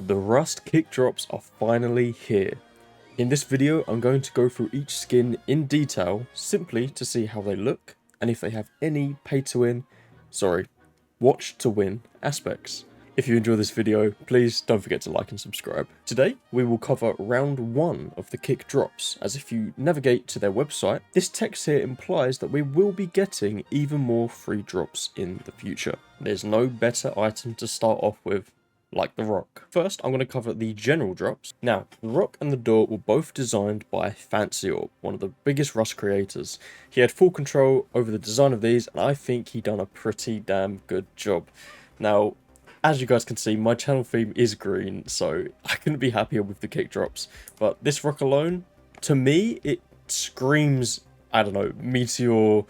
The Rust kick drops are finally here. In this video, I'm going to go through each skin in detail simply to see how they look and if they have any watch to win aspects. If you enjoy this video, please don't forget to like and subscribe. Today, we will cover round 1 of the kick drops, as if you navigate to their website, this text here implies that we will be getting even more free drops in the future. There's no better item to start off with like the rock. First, I'm going to cover the general drops. Now, the rock and the door were both designed by FancyOrb, one of the biggest Rust creators. He had full control over the design of these, and I think he done a pretty damn good job. Now, as you guys can see, my channel theme is green, so I couldn't be happier with the kick drops. But this rock alone, to me, it screams, I don't know, meteor,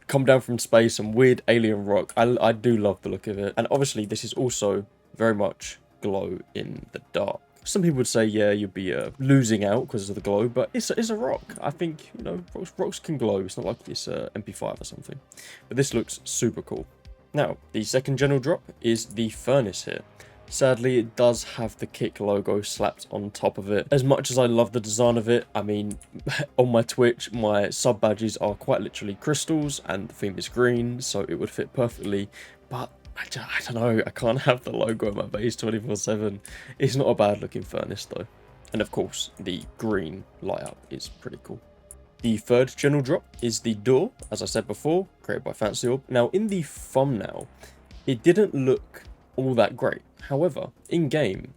come down from space, and weird alien rock. I do love the look of it. And obviously, this is also very much glow in the dark. Some people would say, yeah, you'd be losing out because of the glow, but it's a rock. I think, you know, rocks can glow. It's not like this MP5 or something. But this looks super cool. Now, the second general drop is the furnace here. Sadly, it does have the kick logo slapped on top of it. As much as I love the design of it, I mean, on my Twitch, my sub badges are quite literally crystals and the theme is green, so it would fit perfectly. But I don't know, I can't have the logo on my base 24/7. It's not a bad looking furnace though. And of course, the green light up is pretty cool. The third general drop is the door, as I said before, created by FancyOrb. Now, in the thumbnail, it didn't look all that great. However, in game,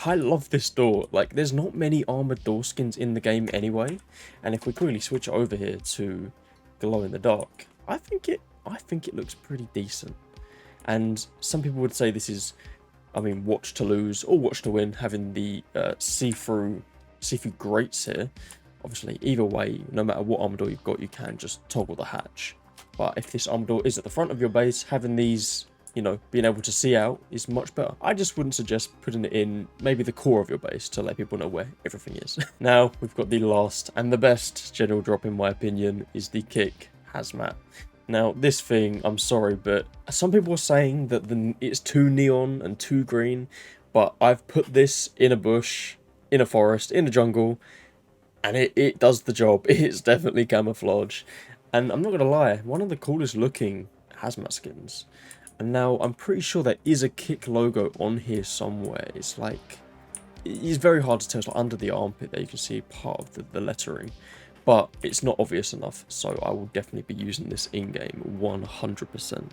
I love this door. Like, there's not many armored door skins in the game anyway. And if we quickly switch it over here to glow in the dark, I think it looks pretty decent. And some people would say this is, I mean, watch to lose or watch to win, having the see-through grates here. Obviously, either way, no matter what armor door you've got, you can just toggle the hatch. But if this armor door is at the front of your base, having these, you know, being able to see out is much better. I just wouldn't suggest putting it in maybe the core of your base to let people know where everything is. Now, we've got the last and the best general drop, in my opinion, is the kick hazmat. Now, this thing, I'm sorry, but some people are saying that it's too neon and too green, but I've put this in a bush, in a forest, in a jungle, and it does the job. It's definitely camouflage. And I'm not going to lie, one of the coolest looking hazmat skins. And now, I'm pretty sure there is a kick logo on here somewhere. It's like, it's very hard to tell. It's like under the armpit there, you can see part of the lettering. But it's not obvious enough, so I will definitely be using this in-game 100%.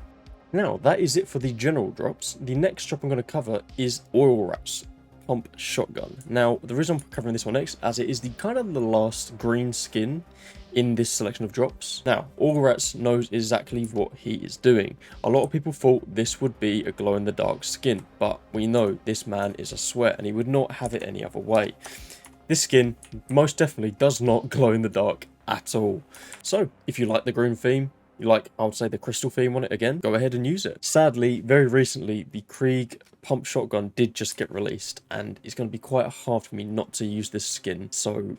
Now, that is it for the general drops. The next drop I'm going to cover is Oilrats Pump shotgun. Now, the reason I'm covering this one next, as it is the kind of the last green skin in this selection of drops. Now, Oilrats knows exactly what he is doing. A lot of people thought this would be a glow-in-the-dark skin, but we know this man is a sweat and he would not have it any other way. This skin most definitely does not glow in the dark at all. So, if you like the green theme, you like, I would say, the crystal theme on it again, go ahead and use it. Sadly, very recently, the Krieg pump shotgun did just get released, and it's going to be quite hard for me not to use this skin, so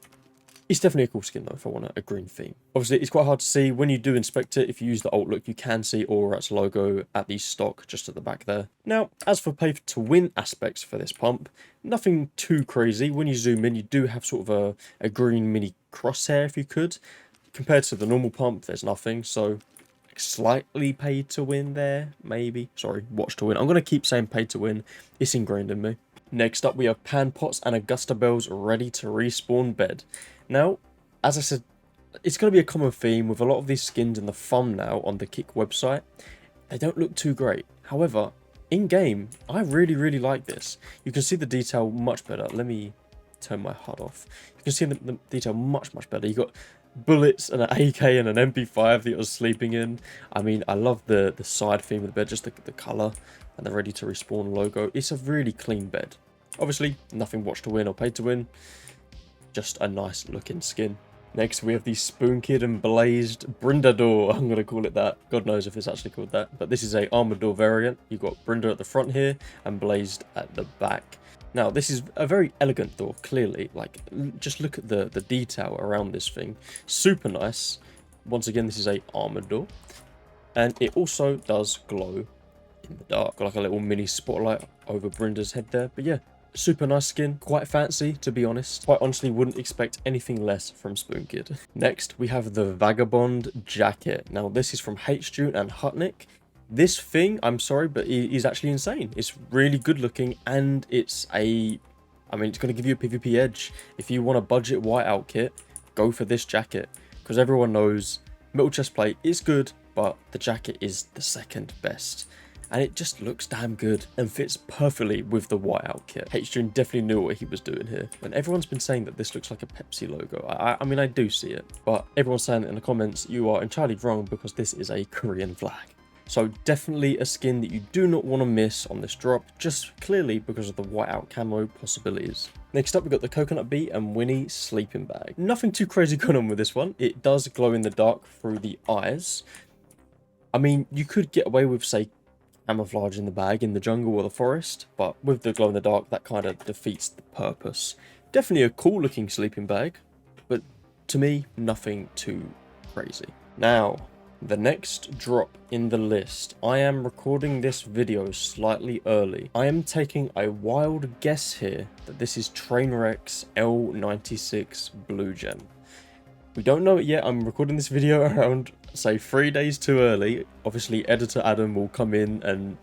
it's definitely a cool skin though if I want a green theme. Obviously, it's quite hard to see. When you do inspect it, if you use the alt look, you can see Oilrats logo at the stock just at the back there. Now, as for pay to win aspects for this pump, nothing too crazy. When you zoom in, you do have sort of a green mini crosshair if you could. Compared to the normal pump, there's nothing, so slightly paid to win there, maybe. Sorry, watch to win. I'm going to keep saying paid to win. It's ingrained in me. Next up, we have Panpots and Augusta Bells ready to respawn bed. Now, as I said, it's going to be a common theme with a lot of these skins in the thumbnail on the Kick website. They don't look too great. However, in-game, I really like this. You can see the detail much better. Let me turn my HUD off. You can see the detail much better. You got bullets and an AK and an MP5 that you're sleeping in. I mean, I love the side theme of the bed, just the colour and the ready to respawn logo. It's a really clean bed. Obviously, nothing watch to win or paid to win. Just a nice looking skin. Next, we have the SpoonKid and Blazed Brinda door. I'm going to call it that. God knows if it's actually called that. But this is a armored door variant. You've got Brinda at the front here and Blazed at the back. Now, this is a very elegant door, clearly. Like, just look at the detail around this thing. Super nice. Once again, this is a armored door. And it also does glow in the dark. Got like a little mini spotlight over Brinda's head there. But yeah, Super nice skin, quite fancy to be honest. Quite honestly wouldn't expect anything less from SpoonKid. Next we have the Vagabond Jacket. Now this is from Hjune and Hutnick. This thing, I'm sorry, but it is actually insane. It's really good looking, and it's a, I mean, it's going to give you a PvP edge. If you want a budget whiteout kit, go for this jacket, because everyone knows metal chestplate is good, but the jacket is the second best. And it just looks damn good and fits perfectly with the whiteout kit. Hjune definitely knew what he was doing here. And everyone's been saying that this looks like a Pepsi logo. I mean, I do see it, but everyone's saying it in the comments, you are entirely wrong because this is a Korean flag. So definitely a skin that you do not want to miss on this drop, just clearly because of the whiteout camo possibilities. Next up, we've got the CoconutB and Welyn Sleeping Bag. Nothing too crazy going on with this one. It does glow in the dark through the eyes. I mean, you could get away with, say, camouflage in the bag in the jungle or the forest, but with the glow in the dark, that kind of defeats the purpose. Definitely a cool looking sleeping bag, but to me, nothing too crazy. Now, the next drop in the list. I am recording this video slightly early. I am taking a wild guess here that this is Trainwreckstv L96 Blue Gem. We don't know it yet. I'm recording this video around, say, 3 days too early. Obviously, editor Adam will come in and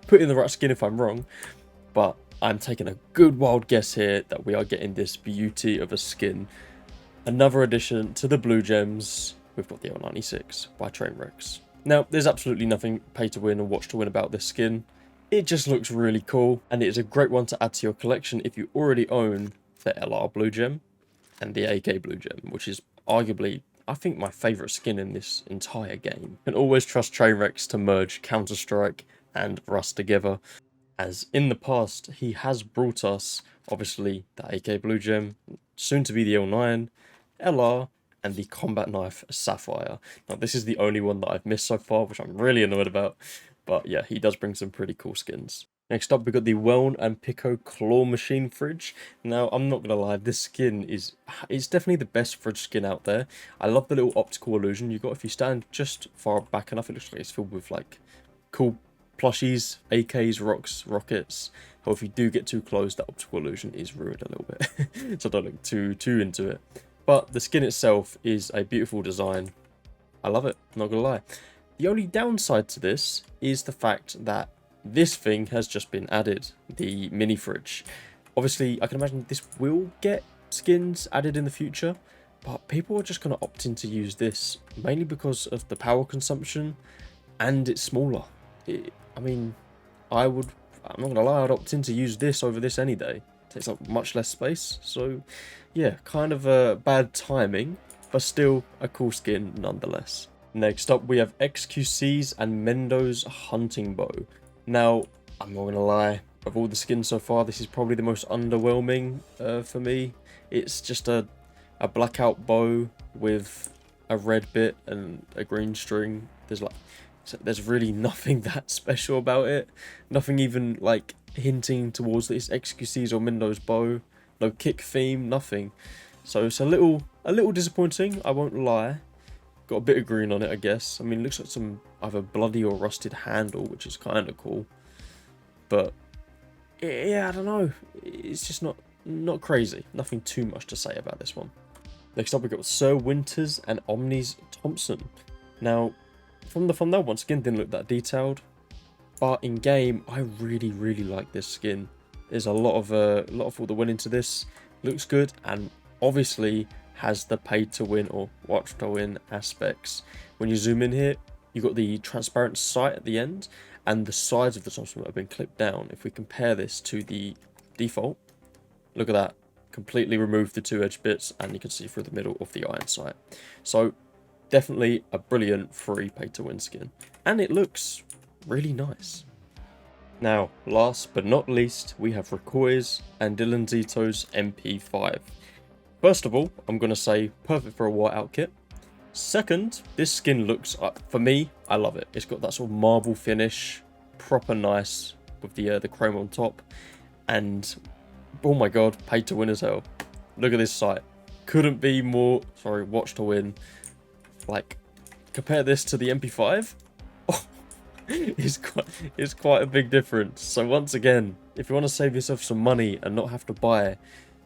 put in the right skin if I'm wrong, but I'm taking a good wild guess here that we are getting this beauty of a skin. Another addition to the Blue Gems. We've got the L96 by Trainwreckstv. Now, there's absolutely nothing pay to win or watch to win about this skin. It just looks really cool, and it is a great one to add to your collection if you already own the LR Blue Gem and the AK Blue Gem, which is arguably, I think, my favourite skin in this entire game. You can always trust Trainwreckstv to merge Counter-Strike and Rust together, as in the past, he has brought us, obviously, the AK Blue Gem, soon to be the L9, LR, and the combat knife Sapphire. Now, this is the only one that I've missed so far, which I'm really annoyed about. But yeah, he does bring some pretty cool skins. Next up, we've got the Welyn and Claw Machine Fridge. Now, I'm not going to lie, this skin is definitely the best fridge skin out there. I love the little optical illusion you've got. If you stand just far back enough, it looks like it's filled with, like, cool plushies, AKs, rocks, rockets. Or if you do get too close, that optical illusion is ruined a little bit. So don't look too into it. But the skin itself is a beautiful design. I love it, not gonna lie. The only downside to this is the fact that this thing has just been added, the mini fridge. Obviously, I can imagine this will get skins added in the future, but people are just gonna opt in to use this, mainly because of the power consumption, and it's smaller. I mean, I'm not gonna lie, I'd opt in to use this over this any day. Takes up much less space, so yeah, kind of a bad timing, but still a cool skin nonetheless. Next up, we have XQC's and Mendo's Hunting Bow. Now, I'm not gonna lie, of all the skins so far, this is probably the most underwhelming for me. It's just a blackout bow with a red bit and a green string. There's really nothing that special about it. Nothing even like hinting towards this XQC's or Mendo's bow. No kick theme, nothing. So it's a little disappointing, I won't lie. Got a bit of green on it, I guess. I mean, it looks like some either bloody or rusted handle, which is kind of cool. But yeah, I don't know. It's just not crazy. Nothing too much to say about this one. Next up, we've got SerWinter and Thompson. Now, from the thumbnail, once again, didn't look that detailed. But in game, I really like this skin. There's a lot of thought went into this. Looks good, and obviously has the pay to win or watch to win aspects. When you zoom in here, you've got the transparent sight at the end, and the sides of the Thompson have been clipped down. If we compare this to the default, look at that. Completely removed the two edge bits, and you can see through the middle of the iron sight. So definitely a brilliant free pay to win skin, and it looks really nice. Now, last but not least, we have Ricoy's and Dylan Zito's MP5. First of all, I'm going to say perfect for a whiteout kit. Second, this skin looks, for me, I love it. It's got that sort of marble finish, proper nice with the chrome on top, and oh my god, paid to win as hell. Look at this sight. Couldn't be more, watch to win. Like, compare this to the MP5. Oh, is quite a big difference. So once again, if you want to save yourself some money and not have to buy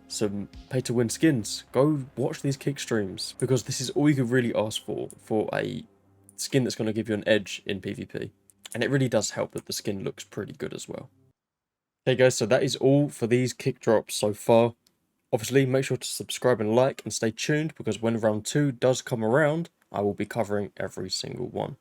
some pay to win skins, go watch these kick streams, because this is all you could really ask for a skin that's going to give you an edge in PvP. And it really does help that the skin looks pretty good as well. Okay guys, so that is all for these kick drops so far. Obviously, make sure to subscribe and like and stay tuned, because when round 2 does come around, I will be covering every single one.